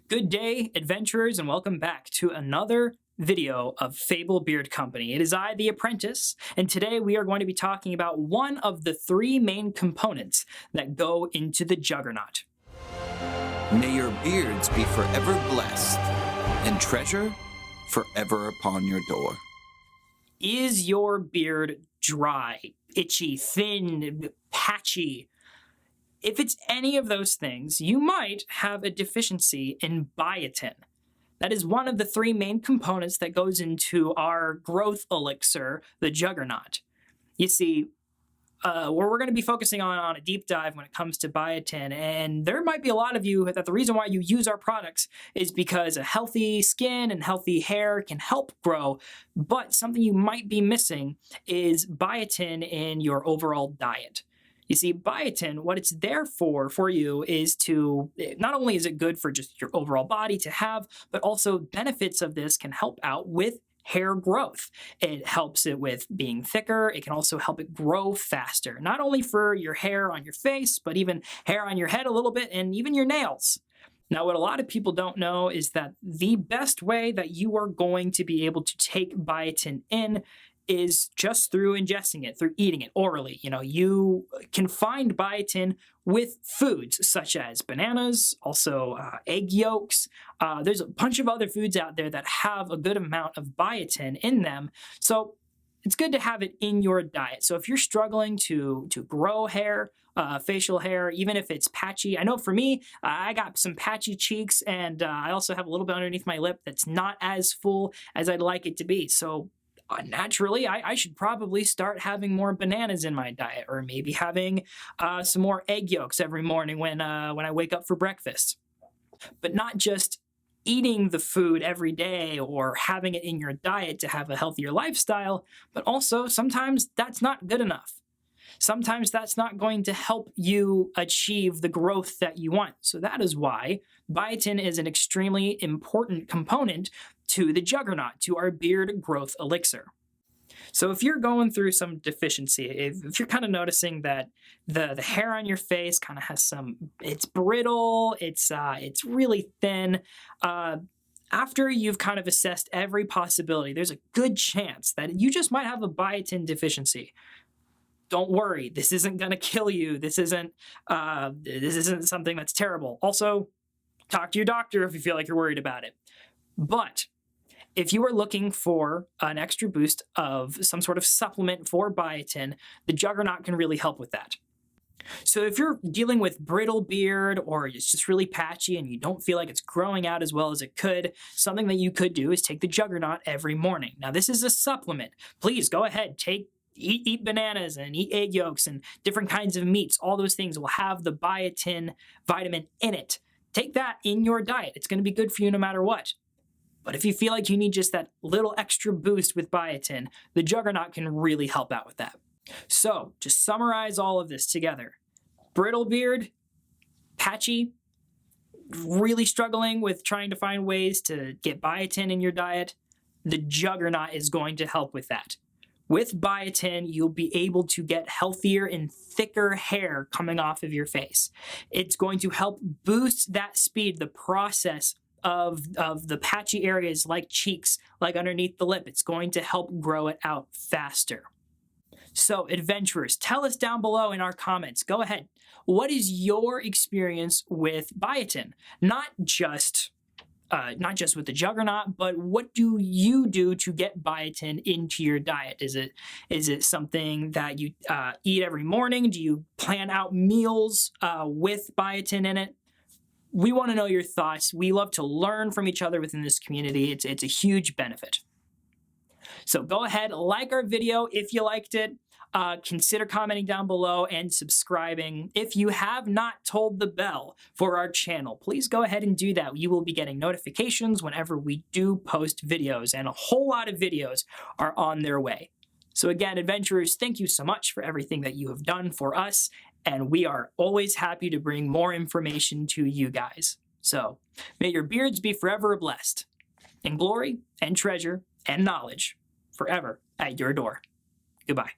Good day, adventurers, and welcome back to another video of Fable Beard Company. It is I, the apprentice, and today we are going to be talking about one of the three main components that go into the Juggernaut. May your beards be forever blessed, and treasure forever upon your door. Is your beard dry, itchy, thin, patchy? If it's any of those things, you might have a deficiency in biotin. That is one of the three main components that goes into our growth elixir, the Juggernaut. You see, we're going to be focusing on a deep dive when it comes to biotin, and there might be a lot of you that the reason why you use our products is because a healthy skin and healthy hair can help grow, but something you might be missing is biotin in your overall diet. You see, biotin, what it's there for you is to, not only is it good for just your overall body to have, but also benefits of this can help out with hair growth. It helps it with being thicker. It can also help it grow faster, not only for your hair on your face, but even hair on your head a little bit and even your nails. Now, what a lot of people don't know is that the best way that you are going to be able to take biotin in is just through ingesting it, through eating it orally. You can find biotin with foods such as bananas, also egg yolks. There's a bunch of other foods out there that have a good amount of biotin in them. So it's good to have it in your diet. So if you're struggling to grow hair, facial hair, even if it's patchy. I know for me, I got some patchy cheeks, and I also have a little bit underneath my lip that's not as full as I'd like it to be. So naturally, I should probably start having more bananas in my diet, or maybe having some more egg yolks every morning when I wake up for breakfast. But not just eating the food every day or having it in your diet to have a healthier lifestyle, but also sometimes that's not good enough. Sometimes that's not going to help you achieve the growth that you want. So that is why biotin is an extremely important component to the Juggernaut, to our beard growth elixir. So if you're going through some deficiency, if you're kind of noticing that the hair on your face kind of has it's brittle, it's really thin, after you've kind of assessed every possibility, there's a good chance that you just might have a biotin deficiency. Don't worry, this isn't going to kill you. This isn't something that's terrible. Also, talk to your doctor if you feel like you're worried about it. But if you are looking for an extra boost of some sort of supplement for biotin, the Juggernaut can really help with that. So if you're dealing with brittle beard, or it's just really patchy and you don't feel like it's growing out as well as it could, something that you could do is take the Juggernaut every morning. Now, this is a supplement. Please go ahead, eat bananas and eat egg yolks and different kinds of meats. All those things will have the biotin vitamin in it. Take that in your diet. It's going to be good for you no matter what. But if you feel like you need just that little extra boost with biotin, the Juggernaut can really help out with that. So, to summarize all of this together, brittle beard, patchy, really struggling with trying to find ways to get biotin in your diet, the Juggernaut is going to help with that. With biotin, you'll be able to get healthier and thicker hair coming off of your face. It's going to help boost that speed, the process of the patchy areas like cheeks, like underneath the lip. It's going to help grow it out faster. So, adventurers, tell us down below in our comments. Go ahead. What is your experience with biotin? Not just with the Juggernaut, but what do you do to get biotin into your diet? Is it something that you eat every morning? Do you plan out meals with biotin in it? We want to know your thoughts. We love to learn from each other within this community. It's a huge benefit. So go ahead, like our video if you liked it. Consider commenting down below and subscribing. If you have not told the bell for our channel, please go ahead and do that. You will be getting notifications whenever we do post videos, and a whole lot of videos are on their way. So again, adventurers, thank you so much for everything that you have done for us, and we are always happy to bring more information to you guys. So may your beards be forever blessed, in glory and treasure and knowledge, forever at your door. Goodbye.